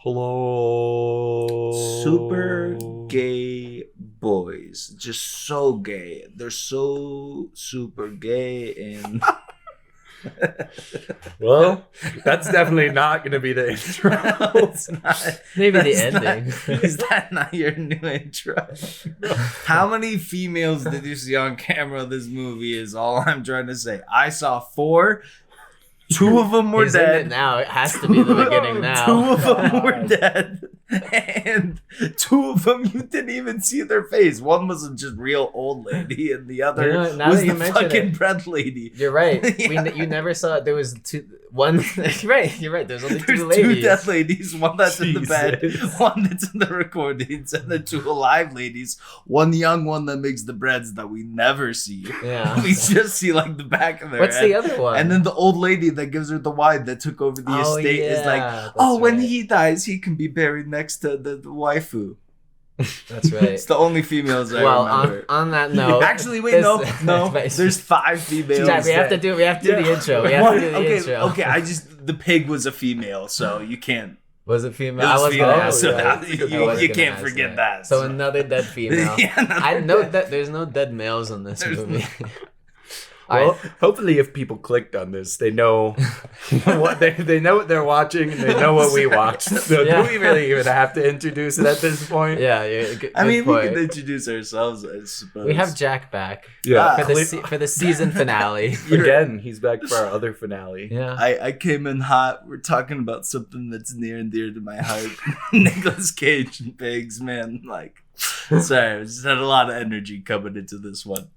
Hello. Super gay boys. Just so gay. They're so super gay and... Well, that's definitely not going to be the intro. It's not. Maybe the That's ending. Is that not your new intro? How many females did you see on camera this movie is all I'm trying to say. I saw 4. 2 of them were He's in dead. it now. It has to be the beginning now. 2 of them were dead. And 2 of them, you didn't even see their face. One was a just real old lady, and the other was the fucking bread lady. You're right. Yeah. You never saw it. There was 2. One. You're right. There's only 2 There's ladies. 2 dead ladies. One that's in the bed. Jesus. One that's in the recordings. And then 2 alive ladies. One young one that makes the breads that we never see. Yeah. We just see like the back of their What's head. the other one? And then the old lady that gives her the wine that took over the estate is like, that's when right. he dies, he can be buried next to the waifu. That's right. It's the only females I Well, remember. on that note, Actually, wait, no. that's There's 5 females. Jack, we have to do the intro. We have to do the intro. Okay. The pig was a female, so you can't. Was it It female? was I was female, gonna ask so that. that- I you was gonna can't ask forget that, So so. another dead female. Yeah, I know that there's no dead males in this There's movie. Well, hopefully, if people clicked on this, they know what they know what they're watching, and they know what we watched. So Yeah. do we really even have to introduce it at this point? Yeah, good I mean, point. we can introduce ourselves, I suppose. We have Jack back Yeah. for the season finale. Again, he's back for our other finale. Yeah. I came in hot. We're talking about something that's near and dear to my heart. Nicolas Cage and pigs, man. Like, sorry, I just had a lot of energy coming into this one.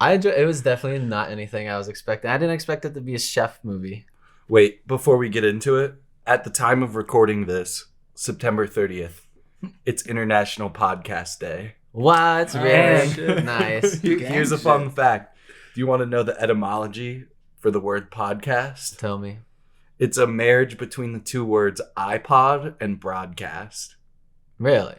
It was definitely not anything I was expecting. I didn't expect it to be a chef movie. Wait, before we get into it, at the time of recording this, September 30th, it's International Podcast Day. What? Really? And- Nice. Here's a fun fact. Do you want to know the etymology for the word podcast? Tell me. It's a marriage between the 2 words iPod and broadcast. Really?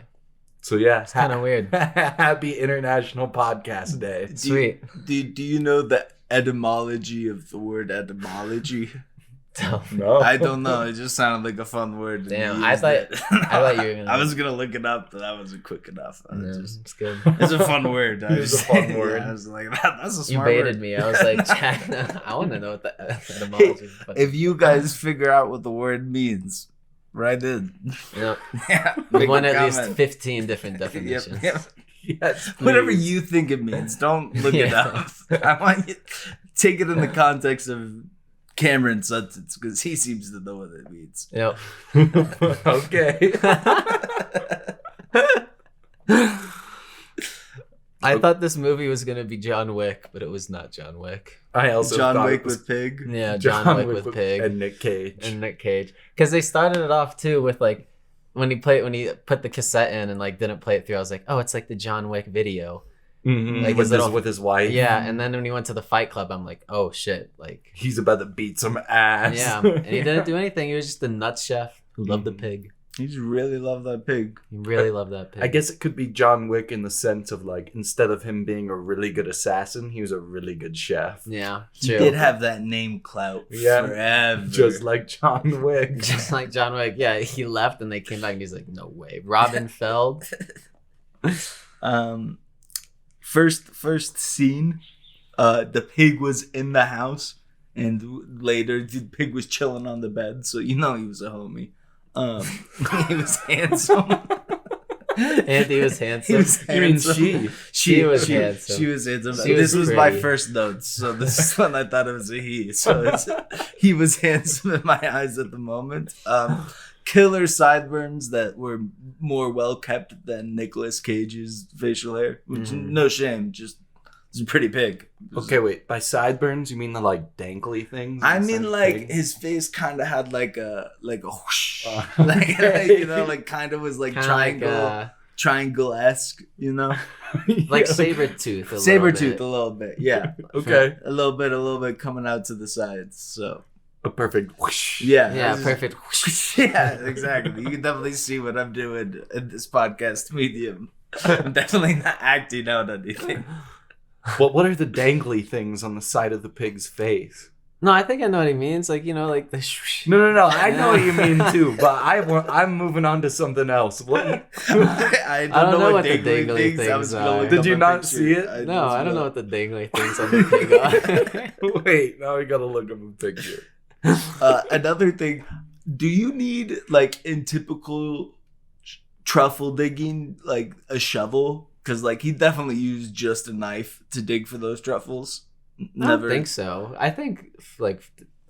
So yeah, It's kind of weird. Happy International Podcast Day. Sweet. Do you know the etymology of the word etymology? Tell me. No, I don't know. It just sounded like a fun word. and Damn, you I used thought- it. I thought you were gonna- I was gonna look it up, but that wasn't quick enough. It's good. It's a fun word. It is a fun word. I was like, that's a You smart baited word. me. I was like, Jack, I want to know what the etymology is. But, If you guys figure out what the word means, write in. yeah, Yeah, we make want a at least comment. 15 different Yep, definitions. yep. yes, Whatever please. you think it means, don't look it Yeah. up. I want you take it in the context of Cameron's sentence because he seems to know what it means. Yep. Okay. I thought this movie was gonna be John Wick, but it was not John Wick. I also John thought Wick it was with pig. Yeah, John Wick with Pig and Nick Cage. and Nick Cage, because they started it off too with like when he put the cassette in and like didn't play it through. I was like, oh, it's like the John Wick video. Mhm. Like with, his little- with his wife. Yeah, and then when he went to the Fight Club, I'm like, oh shit, like He's about to beat some ass. yeah, and he didn't do anything. He was just a nut chef who loved the pig. He just really loved that pig. He really loved that pig. I guess it could be John Wick in the sense of like instead of him being a really good assassin, he was a really good chef. Yeah, He true. did have that name clout Yeah, forever. Just like John Wick. Just like John Wick. Yeah, he left and they came back and he's like, no way. Robin Feld. First scene, the pig was in the house, and later the pig was chilling on the bed, so you know he was a homie. He was handsome. Andy was handsome. He was You mean handsome. She was handsome. She was handsome. She was This was my pretty. first notes, so this is when I thought it was a he. So he was handsome in my eyes at the moment. Killer sideburns that were more well kept than Nicolas Cage's facial hair, which no shame, just it's a pretty pig. Okay, wait. By sideburns, you mean the like dangly things? I inside mean, the like pig? his face kind of had like a whoosh, Oh, like okay. you know, like kind of was like Kinda triangle-esque, you know, like Sabretooth. Sabretooth a little bit, yeah, Okay. a little bit coming out to the sides. So A perfect whoosh. yeah, Yeah, it's- perfect. Yeah, exactly. You can definitely see what I'm doing in this podcast medium. I'm definitely not acting out anything. But what are the dangly things on the side of the pig's face? No, I think I know what he means. Like, you know, like the. No. I know what you mean too, but I'm moving on to something else. What? I don't know what the dangly dangly things. I was things gonna are. look Did up you a not picture. see it? No, I don't know what the dangly things on the pig are. Wait, now we gotta look up a picture. Another thing, do you need, like, in typical truffle digging, like a shovel? Because, like, he definitely used just a knife to dig for those truffles. I don't think so. I think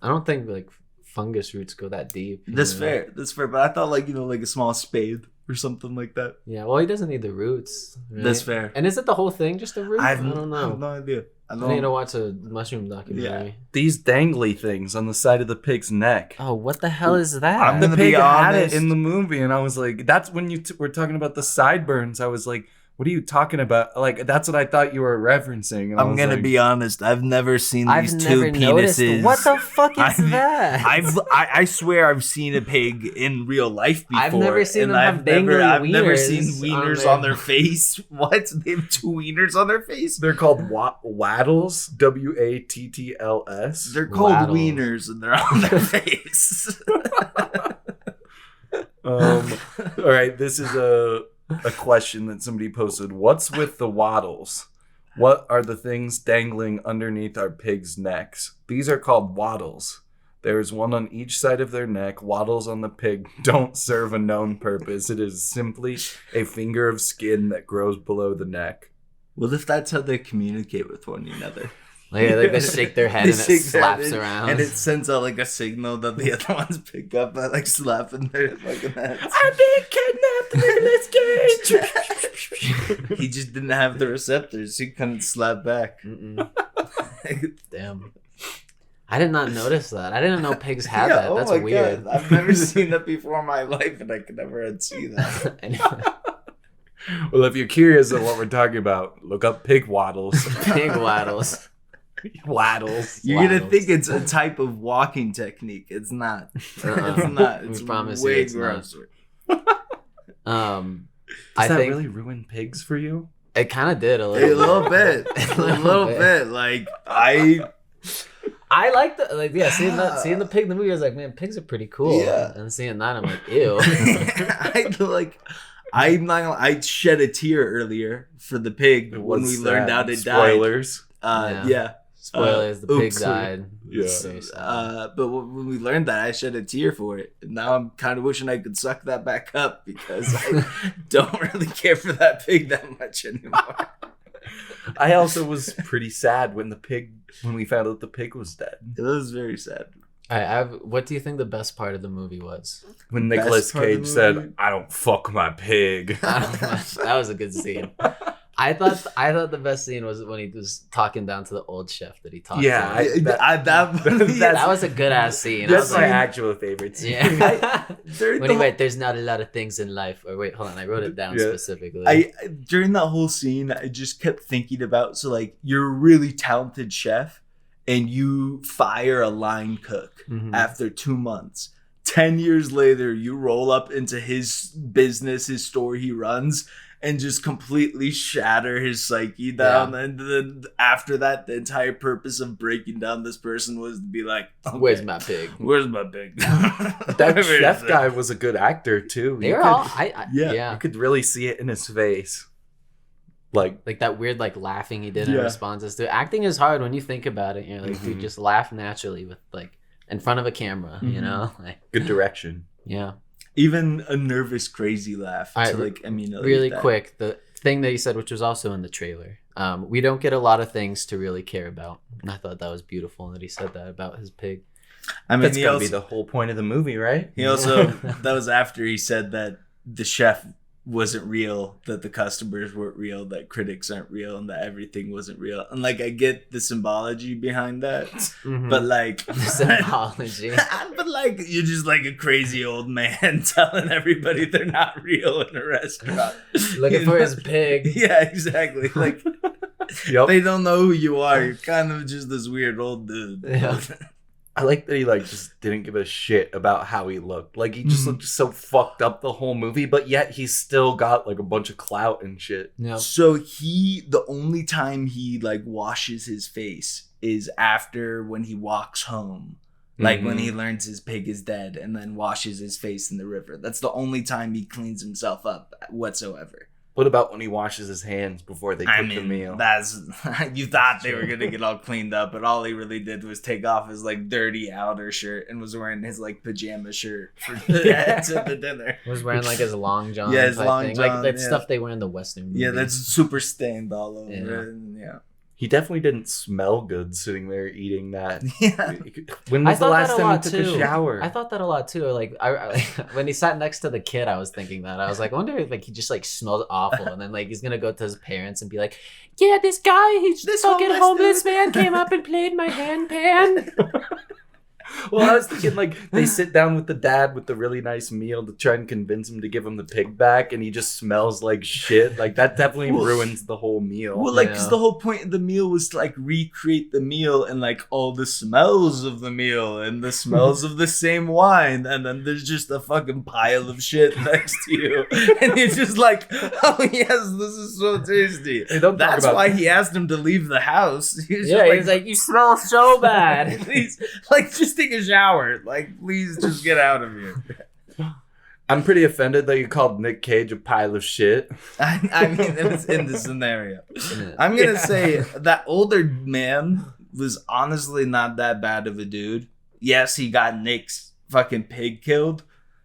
I don't think like fungus roots go that deep. That's fair. That's fair. But I thought, like, like a small spade or something like that. Yeah. Well, he doesn't need the roots. Right? That's fair. And is it the whole thing just a root? I don't I know. have no idea. I need to watch a mushroom documentary. Yeah. These dangly things on the side of the pig's neck. Oh, what the hell is that? I'm The gonna pig be had it honest. in the movie, and I was like, "That's when you were talking about the sideburns." I was like, "What are you talking about?" Like, that's what I thought you were referencing. And I I'm was gonna like, be honest. I've never seen these two never noticed. penises. What the fuck is that? I swear I've seen a pig in real life before. I've never seen and them have dangly I've never wieners seen on wieners their- on their face. What? They have two wieners on their face? They're called wattles. WATTLS. They're called Waddles. wieners and they're on their face. All right, this is a question that somebody posted. What's with the wattles? What are the things dangling underneath our pigs' necks? These are called wattles. There is one on each side of their neck. Wattles on the pig don't serve a known purpose. It is simply a finger of skin that grows below the neck. Well, if that's how they communicate with one another. Like they shake their head They and it shake their slaps head around. and it sends out like a signal that the other ones pick up by like slapping their fucking heads. I'm being kidnapped, Nicolas Cage! He just didn't have the receptors. He couldn't slap back. Damn. I did not notice that. I didn't know pigs had Yeah, that. oh That's my weird. God. I've never seen that before in my life, and I could never unsee that. Anyway, Well, if you're curious on what we're talking about, look up pig waddles. pig waddles. Waddles. You're gonna Waddles. think it's a type of walking technique. It's not. Uh-uh. It's not. We It's promise you way it's not. grosser. I Does that think really ruin pigs for you? it kind of did a A little. little bit. A little bit. Like I like seeing the pig in the movie. I was like, man, pigs are pretty cool. Yeah. And seeing that, I'm like, ew. I'm not gonna, I shed a tear earlier for the pig when we learned how it died. Spoilers. Yeah. Spoilers: the pig oops. died. Yeah. It's very sad. But when we learned that, I shed a tear for it. And now I'm kind of wishing I could suck that back up because I don't really care for that pig that much anymore. I also was pretty sad when we found out the pig was dead. It was very sad. All right, what do you think the best part of the movie was? When Best Nicolas part of the Cage movie? said, "I don't fuck my pig." That was a good scene. I thought the best scene was when he was talking down to the old chef that he talked Yeah, to. That was a good ass scene. I That's was my like, actual favorite scene. yeah. During When he the went, there's not a lot of things in life. Or wait, hold on, I wrote it down Yeah. specifically. during that whole scene, I just kept thinking about, so like you're a really talented chef and you fire a line cook Mhm. after 2 months. 10 years later, you roll up into his business, his store he runs, and just completely shatter his psyche down. And then after that, the entire purpose of breaking down this person was to be like, okay, Where's my pig? Where's my pig? That Where is chef it? guy was a good actor too. They You were could- all, yeah. You could really see it in his face. Like, like that weird like laughing he did in Yeah. responses to acting is hard when you think about it. You're like, dude, Mhm. just laugh naturally with like in front of a camera. You Mhm. know, like good direction. yeah. Even a nervous, crazy laugh. All right, to like emulate Really that. quick, the thing that you said, which was also in the trailer, we don't get a lot of things to really care about, and I thought that was beautiful that he said that about his pig. I mean, That's he gonna also, be the whole point of the movie, right? he also that was after he said that the chef wasn't real, that the customers weren't real, that critics aren't real, and that everything wasn't real. And like, I get the symbology behind that, but like, the symbology. but like, you're just like a crazy old man telling everybody they're not real in a restaurant, Looking for his pig. Yeah, exactly. Like, Yep. they don't know who you are. You're kind of just this weird old dude. Yeah. I like that he like just didn't give a shit about how he looked. Like he just looked so fucked up the whole movie, but yet he's still got like a bunch of clout and shit. Yeah. So the only time he like washes his face is after when he walks home. Like when he learns his pig is dead and then washes his face in the river. That's the only time he cleans himself up whatsoever. What about when he washes his hands before they cook the meal? That's you thought they were gonna get all cleaned up, but all he really did was take off his like dirty outer shirt and was wearing his like pajama shirt for to the dinner. Was wearing like his long john. Yeah, his long thing. john. Like that stuff they wear in the Western movies. Yeah, that's super stained all over. Yeah. Yeah. He definitely didn't smell good sitting there eating that. Yeah. When was the last time he took a shower? I thought that a lot too. Like I when he sat next to the kid, I was thinking that. I was like, I wonder if like he just like smells awful, and then like he's gonna go to his parents and be like, yeah, this fucking homeless man came up and played my handpan. Well, I was thinking like they sit down with the dad with the really nice meal to try and convince him to give him the pig back, and he just smells like shit. Like that definitely ruins the whole meal. Well, like, because the whole point of the meal was to like recreate the meal and like all the smells of the meal and the smells of the same wine, and then there's just a fucking pile of shit next to you, and you're just like, oh yes, this is so tasty. Hey, That's why he asked him to leave the house. He's like, you smell so bad. Please, like, just take a shower. Like, please just get out of here. I'm pretty offended that you called Nick Cage a pile of shit. I mean, it was in the scenario. I'm going to say that older man was honestly not that bad of a dude. Yes, he got Nick's fucking pig killed,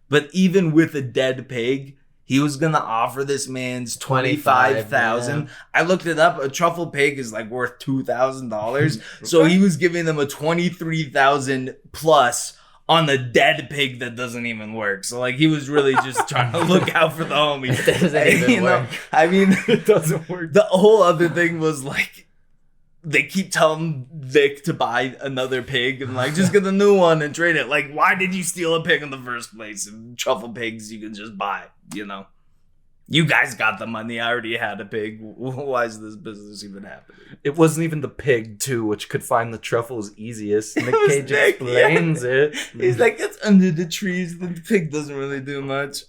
but even with a dead pig, he was gonna offer this man's $25,000. Yeah. I looked it up. A truffle pig is like worth $2,000. So he was giving them a $23,000 plus on the dead pig that doesn't even work. So like he was really just trying to look out for the homie. It doesn't even work. I mean, it doesn't work. The whole other thing was like, they keep telling Vic to buy another pig and like just get a new one and trade it. Like, why did you steal a pig in the first place? And truffle pigs you can just buy, you know. You guys got the money. I already had a pig. Why is this business even happening? It wasn't even the pig too, which could find the truffles easiest. Nick Cage explains it. He's like, it's under the trees. The pig doesn't really do much.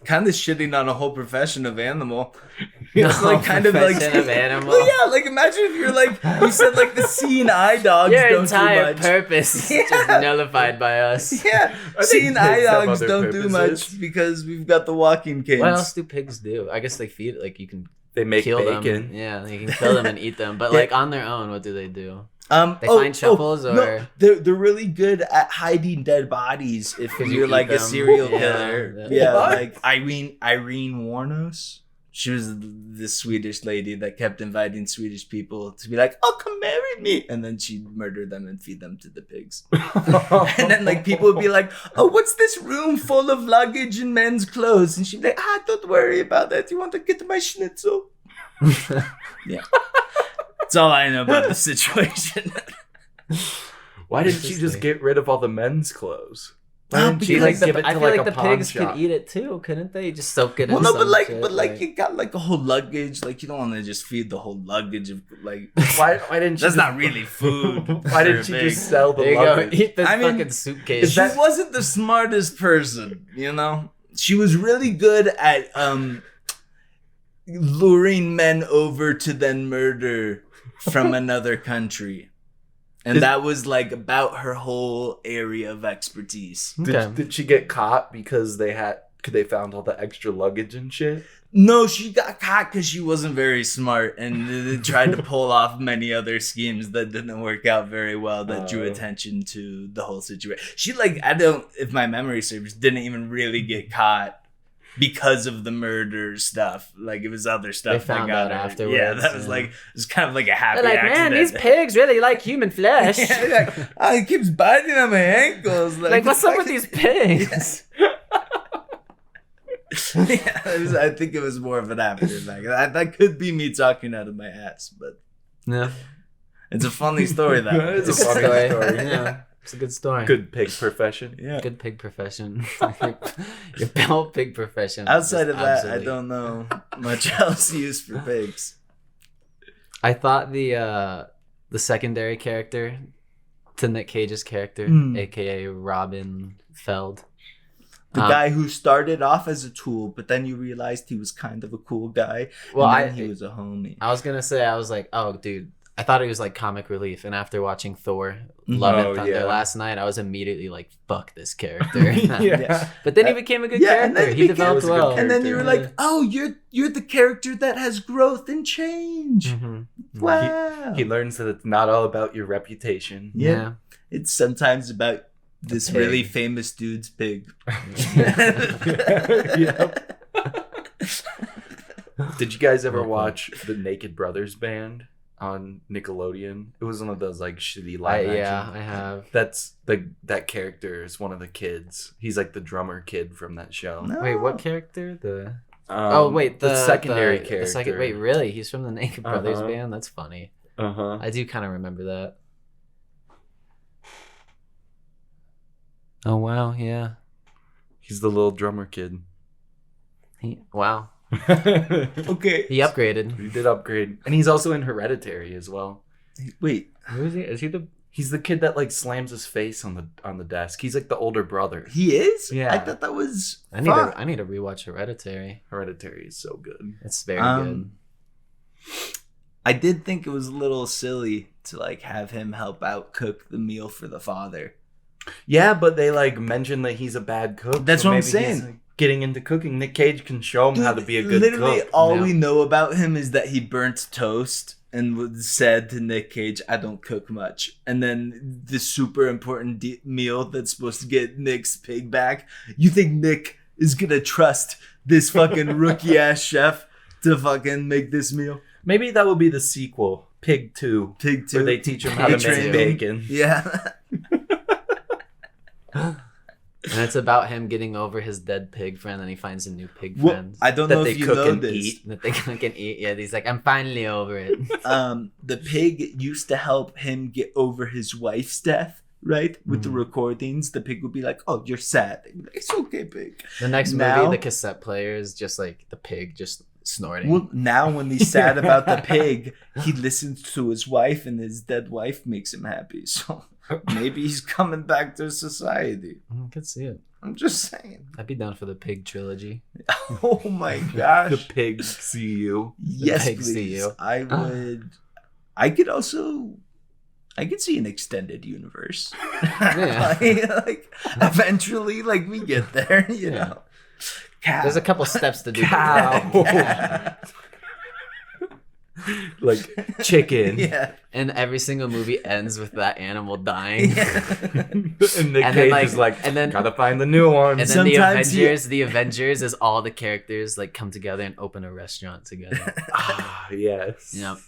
Kind of shitting on a whole profession of animal. It's like kind of like of animal. Well, yeah, like imagine if you're like you said like the seeing eye dogs. Your don't entire do much. purpose is just nullified by us. Yeah, seeing eye dogs don't do much because we've got the walking canes. What else do pigs do? I guess they feed. Like you can. They make kill bacon. Them. Yeah, you can kill them and eat them. But like on their own, what do they do? They find truffles or no, they're really good at hiding dead bodies if you're like a serial killer. Yeah, like Irene Warnos. She was the Swedish lady that kept inviting Swedish people to be like, "Oh, come marry me," and then she'd murder them and feed them to the pigs. And then like people would be like, "Oh, what's this room full of luggage and men's clothes?" And she'd be like, "Don't worry about that. You want to get my schnitzel?" Yeah. That's all I know about the situation. Why didn't she just get rid of all the men's clothes? Why didn't she like give it to like a pawn shop? Could eat it too, couldn't they? Just soak it in some shit, but you got like a whole luggage. Like you don't want to just feed the whole luggage of like. Why didn't she? That's not really food. Why didn't she just sell the luggage? Eat this fucking suitcase. She wasn't the smartest person, you know. She was really good at luring men over to then murder from another country. And that was like about her whole area of expertise. Did she get caught because they found all the extra luggage and shit? No, she got caught because she wasn't very smart and they tried to pull off many other schemes that didn't work out very well that drew attention to the whole situation. She if my memory serves, didn't even really get caught because of the murder stuff. Like it was other stuff. They found out afterwards. Yeah, that was like, it was kind of like a happy accident. Man, these pigs really like human flesh. Yeah, like, he keeps biting on my ankles. Like what's up with these pigs? Yeah, I think it was more of an aftermath. That could be me talking out of my ass, but yeah, it's a funny story though. It's a funny story. Yeah. It's a good story. Good pig profession. Yeah. Good pig profession. Your whole pig profession. Outside of that, I don't know much else used for pigs. I thought the secondary character to Nick Cage's character, aka Robin Feld. The guy who started off as a tool, but then you realized he was kind of a cool guy. Well, and then he was a homie. I was gonna say, I was like, oh, dude, I thought it was like comic relief, and after watching Thor: Love and Thunder last night, I was immediately like, "Fuck this character." Yeah. But then he became a good character. He developed well. And then you were like, "Oh, you're the character that has growth and change." Wow. He learns that it's not all about your reputation. Yeah. It's sometimes about this pig. really famous dude's pig. Yep. Did you guys ever watch the Naked Brothers Band on Nickelodeon? It was one of those like shitty live action. Yeah, I have. That's that character is one of the kids. He's like the drummer kid from that show. No. Wait, what character? The the secondary character. Wait, really? He's from the Naked Brothers Band? That's funny. Uh-huh. I do kind of remember that. Oh wow, yeah. He's the little drummer kid. Wow. Okay. He upgraded. He did upgrade. And he's also in Hereditary as well. Wait. Who is he? Is he the? He's the kid that like slams his face on the desk. He's like the older brother. He is? Yeah. I thought that was I need to rewatch Hereditary. Hereditary is so good. It's very good. I did think it was a little silly to like have him help out cook the meal for the father. Yeah, but they like mention that he's a bad cook. That's what I'm maybe saying. he's, like, getting into cooking. Nick Cage can show him how to be a good literally cook. all Yeah. we know about him is that he burnt toast and said to Nick Cage, "I don't cook much." And then the super important meal that's supposed to get Nick's pig back. You think Nick is gonna trust this fucking rookie ass chef to fucking make this meal? Maybe that will be the sequel, Pig 2. Pig 2. Where they teach him how to make Training. bacon. Yeah. And it's about him getting over his dead pig friend, and he finds a new pig Well, friend I don't That know they if you cook know and this. eat. that they can eat. Yeah, he's like, I'm finally over it. The pig used to help him get over his wife's death, right? With the recordings, the pig would be like, "Oh, you're sad." They'd be like, "It's okay, pig." The next Now- movie, the cassette player is just like the pig just snorting. Well, now when he's sad about the pig, he listens to his wife, and his dead wife makes him happy. So maybe he's coming back to society. I could see it. I'm just saying. I'd be down for the pig trilogy. Oh my gosh. The pigs see you. Yes, pigs see please. you. I would. I could see an extended universe. Yeah. like eventually, like we get there, you Yeah. know. Cow. There's a couple steps to do. Cow. Like chicken. Yeah. And every single movie ends with that animal dying. And Nick And then, Cage like- is like, and then- gotta find the new one. And then Sometimes the Avengers is all the characters like come together and open a restaurant together. Ah, yes. Yep.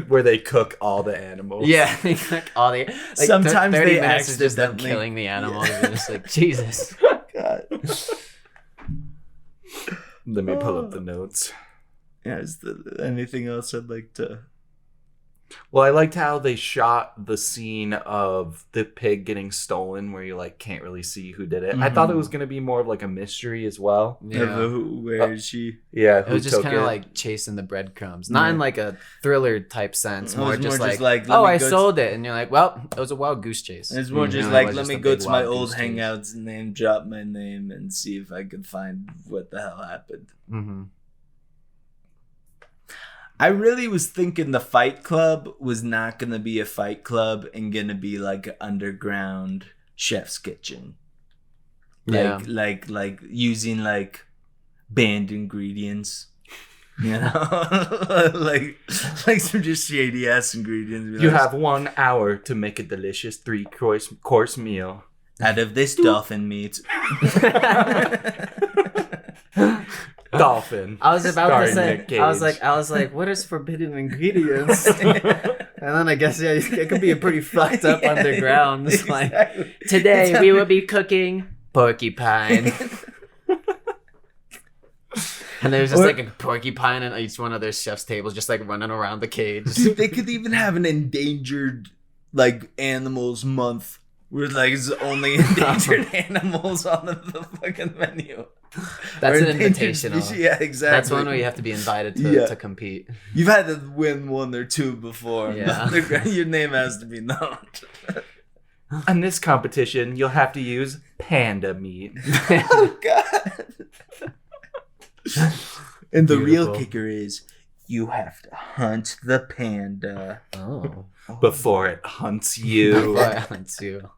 Where they cook all the animals. Yeah, like all the like Sometimes 30 they minutes is just them accidentally- killing the animals. And just like Jesus. God. Let me pull up the notes. Yeah, is there anything else I'd like to? Well, I liked how they shot the scene of the pig getting stolen where you like can't really see who did it. I thought it was going to be more of like a mystery as well. Yeah. Where is she? Yeah, It was just kind of like chasing the breadcrumbs, not in like a thriller type sense. It More was just more like, just like, let oh, me I go sold it, and you're like, well, it was a wild goose chase. It's more just You know, like, it was let just me a go big to my wild old goose chase. hangouts and name drop my name and see if I could find what the hell happened. Mm-hmm. I really was thinking the Fight Club was not gonna be a Fight Club and gonna be like an underground chef's kitchen. Like using like banned ingredients. You know? like some just shady ass ingredients. you have 1 hour to make a delicious 3-course meal. out of this dolphin meat. Dolphin. I was about to starring say, Nick Cage. I was like, what is forbidden ingredients? And then I guess yeah, it could be a pretty fucked up underground. It's like Exactly. today we will be cooking porcupine. And there's just like a porcupine on each one of their chef's tables, just like running around the cage. Dude, they could even have an endangered like animals month where like it's only endangered animals on the fucking menu. That's Or an endangered invitational. species. Yeah, exactly. That's one where you have to be invited Yeah. to compete. You've had to win 1 or 2 before. Yeah. Your name has to be known. In this competition, you'll have to use panda meat. Oh God. And the real Beautiful. kicker is You have to hunt the panda. Oh. Before it hunts you. Violence, you.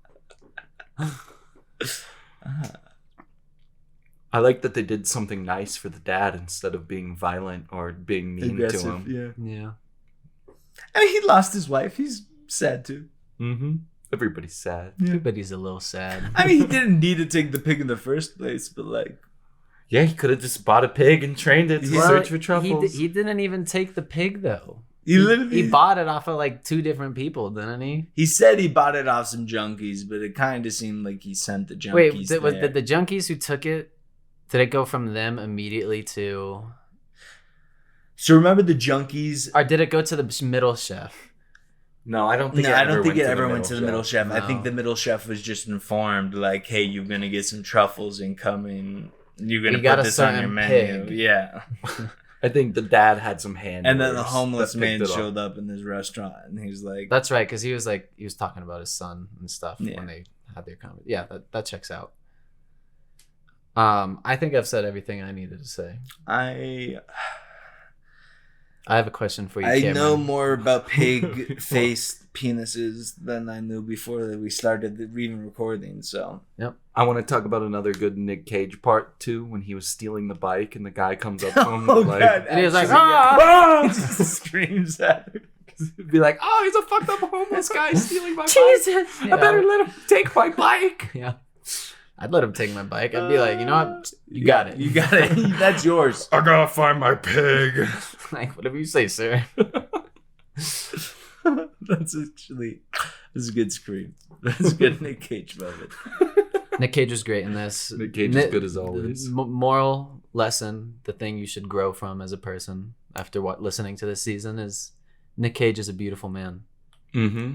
I like that they did something nice for the dad instead of being violent or being mean to him. Yeah. Yeah. I mean, he lost his wife. He's sad too. Mm-hmm. Everybody's sad. Everybody's a little sad. I mean, he didn't need to take the pig in the first place, but like, Yeah, he could have just bought a pig and trained it to search for truffles. He didn't even take the pig though. he bought it off of like 2 different people, didn't he? He said he bought it off some junkies, but it kind of seemed like he sent the junkies. Wait, there. did the junkies who took it? Did it go from them immediately to? So remember the junkies? Or did it go to the middle chef? No, I don't think. No, it I don't think it ever ever went to the middle chef. I No. think the middle chef was just informed, like, "Hey, you're gonna get some truffles incoming. You're gonna You got put a this on your certain menu." pig. Yeah. I think the dad had some hand. And then the orders homeless that picked man it up. showed up in this restaurant, and he's like, That's right, because he was talking about his son and stuff Yeah. when they had their conversation. Yeah, that checks out. I think I've said everything I needed to say. I have a question for you, I Cameron. know more about pig-faced penises than I knew before that we started even recording. So I want to talk about another good Nick Cage part too, when he was stealing the bike and the guy comes up to him like, And he was like, he just screams at him. be like, "Oh, he's a fucked up homeless guy stealing my bike. Jesus! I better let him take my bike." Yeah. I'd let him take my bike. I'd be like, you know what? You got it. You got it. That's yours. I gotta find my pig. Like, whatever you say, sir. That's a good scream. That's a good Nick Cage moment. Nick Cage was great in this. Nick Cage is good as always. Moral lesson, the thing you should grow from as a person after listening to this season is Nick Cage is a beautiful man. Mm-hmm.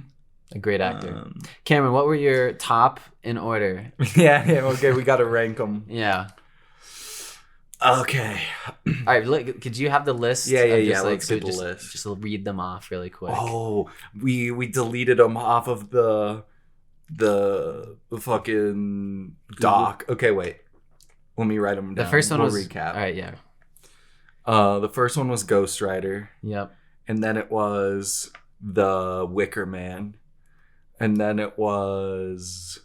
A great actor. Cameron, what were your top in order? Yeah. Okay, we gotta rank them. Yeah. Okay. All right. Look, could you have the list? Yeah. Just, Let's get the just, list. Just read them off really quick. Oh, we deleted them off of the fucking doc. Okay, wait. Let me write them down. The first one was recap. All right. Yeah. The first one was Ghost Rider, Yep. and then it was The Wicker Man, and then it was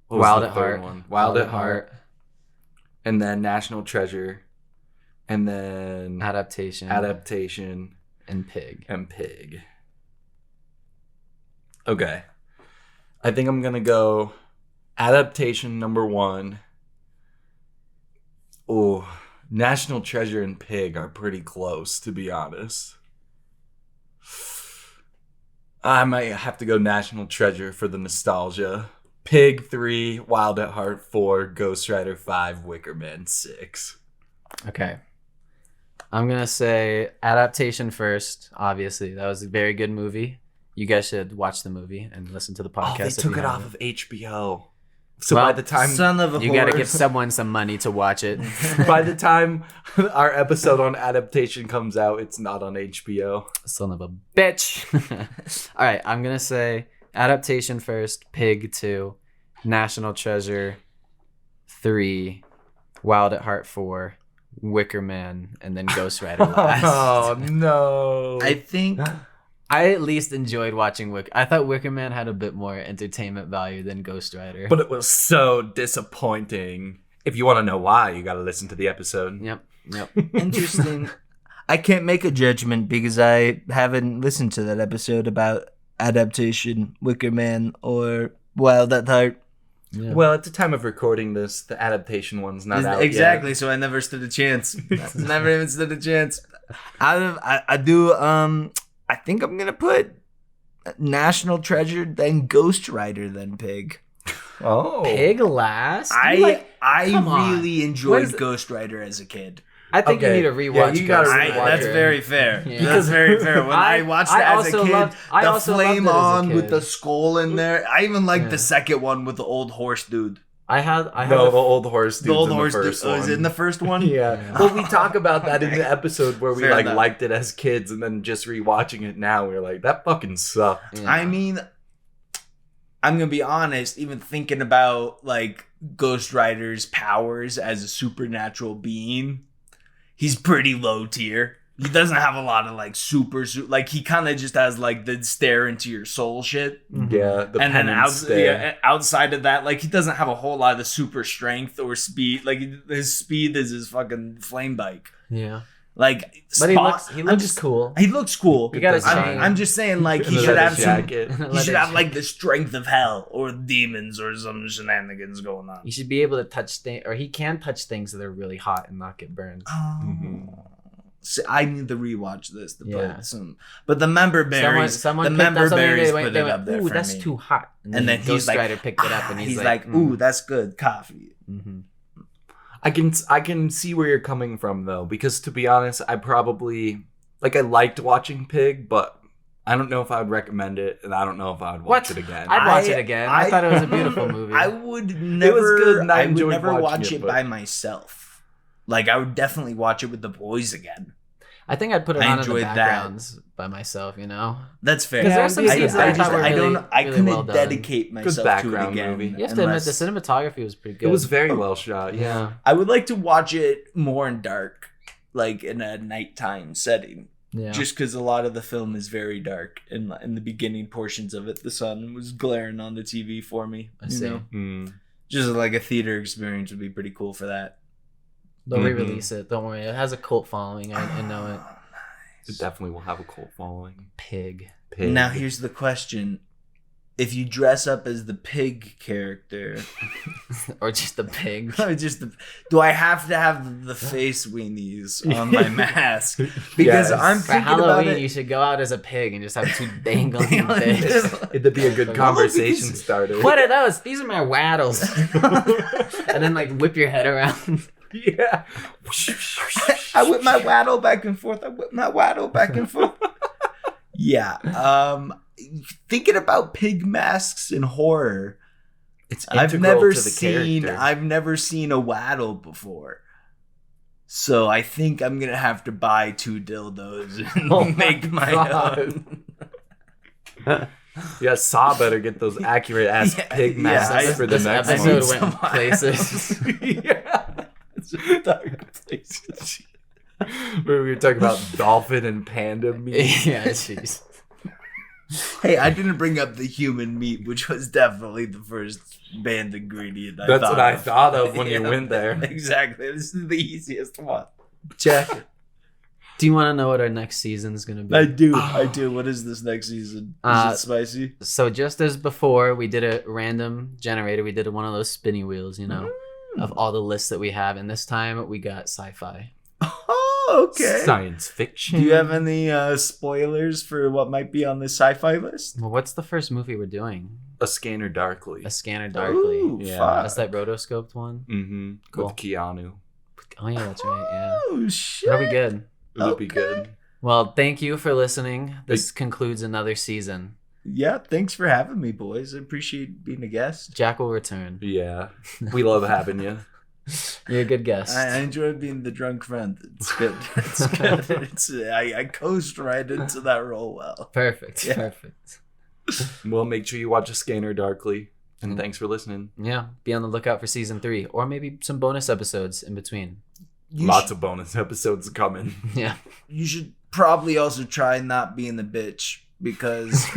what was Wild the at third Heart. one? Wild at Heart, and then National Treasure, and then Adaptation. and Pig. Pig. Okay. I think I'm gonna go Adaptation number 1. Oh, National Treasure and Pig are pretty close, to be honest. I might have to go National Treasure for the nostalgia. Pig 3, Wild at Heart 4, Ghost Rider 5, Wicker Man 6. Okay. I'm going to say Adaptation first, obviously. That was a very good movie. You guys should watch the movie and listen to the podcast. Oh, they if took you it off haven't. of HBO. So Well, by the time Son of a You got to whore. give someone some money to watch it. by the time our episode on Adaptation comes out, it's not on HBO. Son of a bitch. All right, I'm going to say Adaptation first, Pig 2, National Treasure 3, Wild at Heart 4, Wicker Man, and then Ghost Rider last. Oh no! I think I at least enjoyed watching I thought Wicker Man had a bit more entertainment value than Ghost Rider. But it was so disappointing. If you want to know why, you got to listen to the episode. Yep. interesting. I can't make a judgment because I haven't listened to that episode about Adaptation, Wicker Man, or Wild at Heart. Yeah. Well, at the time of recording this, the Adaptation one's not out Exactly, yet. so I never stood a chance. Never even stood a chance. I do. I think I'm gonna put National Treasure, then Ghost Rider, then Pig. Oh, Pig last? I come on. really What enjoyed is- Ghost Rider as a kid. I think Okay. you need to rewatch. Yeah, you gotta Ghost rewatch Rider. That's very fair. Yeah. That's very fair. When I watched it as a kid, the flame loved it as a on with kid. the skull in there. I even liked Yeah. the second one with the old horse dude. I had no, the old horse dude's The old in horse the dude. first Oh, one. is it in the first one? Yeah. Well, we talk about that in the episode where we Fair like enough. liked it as kids, and then just rewatching it now, we're like, that fucking sucked. Yeah. I mean, I'm gonna be honest. Even thinking about like Ghost Rider's powers as a supernatural being, he's pretty low tier. He doesn't have a lot of like super like he kind of just has like the stare into your soul shit. Yeah, the And then penance stare. outside of that, like he doesn't have a whole lot of the super strength or speed. Like his speed is his fucking flame bike. Yeah. Like, But he looks cool. He looks cool. He got a chain. I'm just saying, like he And a should leather have some. jacket. He should have like the strength of hell or demons or some shenanigans going on. You should be able to touch things, or he can touch things that are really hot and not get burned. Oh. See, I need to rewatch this. Yeah. But the member berries, Someone the picked member up something, berries they put went, it up there ooh, for that's me. too hot. And then he's Ghost like, Rider picked it up, and he's like, ooh, that's good coffee. Mm-hmm. I can see where you're coming from though, because to be honest, I probably I liked watching Pig, but I don't know if I would recommend it, and I don't know if I would watch it again. I'd watch it again. I thought it was a beautiful movie. I would never. It was good, and I would enjoyed never watching watch it, it but- by myself. Like I would definitely watch it with the boys again. I think I'd put it I on in the enjoyed that. backgrounds by myself, you know? That's fair. 'Cause there's some scenes that I thought were really, I really couldn't well done. dedicate myself to it background again. movie. You have to admit, the cinematography was pretty good. It was very well shot. Yeah. I would like to watch it more in dark, like in a nighttime setting. Yeah. Just because a lot of the film is very dark. In the beginning portions of it, the sun was glaring on the TV for me. I see. Just like a theater experience would be pretty cool for that. They'll re-release it. Don't worry. It has a cult following. I know it. It definitely will have a cult following. Pig. Now here's the question. If you dress up as the pig character, Or just the pig. do I have to have the face weenies on my mask? Because Yes. I'm For thinking about Halloween, it. you should go out as a pig and just have two dangling things. It'd be a good conversation starter. What are those? These are my waddles. And then whip your head around. Yeah. I whip my waddle back and forth. Yeah. Thinking about pig masks in horror, It's I've integral never to the seen a waddle before. So I think I'm gonna have to buy 2 dildos and make my own. Yeah, Saw better get those accurate ass pig masks for the This next episode one. went places. Yeah. It's dark places. Where we were talking about dolphin and panda meat. Yeah, jeez. Hey, I didn't bring up the human meat, which was definitely the first banned ingredient. That's what I thought of when you Yeah, went there. Exactly. This is the easiest one. Jack. Do you want to know what our next season's going to be? I do. What is this next season? Is it spicy? So just as before, we did a random generator. We did one of those spinny wheels, of all the lists that we have. And this time we got sci-fi. Oh, okay. Science fiction. Do you have any spoilers for what might be on the sci-fi list? Well, what's the first movie we're doing? A Scanner Darkly. A Scanner Darkly. Ooh, Yeah. fuck. That's that rotoscoped one? Mm-hmm. Cool. With Keanu. Oh, yeah, that's right. Yeah. Oh, shit. That'll be good. It would be Okay. good. Well, thank you for listening. This concludes another season. Yeah, thanks for having me, boys. I appreciate being a guest. Jack will return. Yeah. We love having you. You're a good guest. I enjoy being the drunk friend. It's good. It's good. I coast right into that role well. Perfect. Yeah. Perfect. Well, make sure you watch A Scanner Darkly. And thanks for listening. Yeah. Be on the lookout for season 3, or maybe some bonus episodes in between. Lots of bonus episodes coming. Yeah. You should probably also try not being the bitch because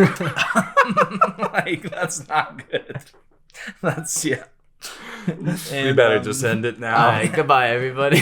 that's not good. That's We better just end it now. All right. Goodbye, everybody.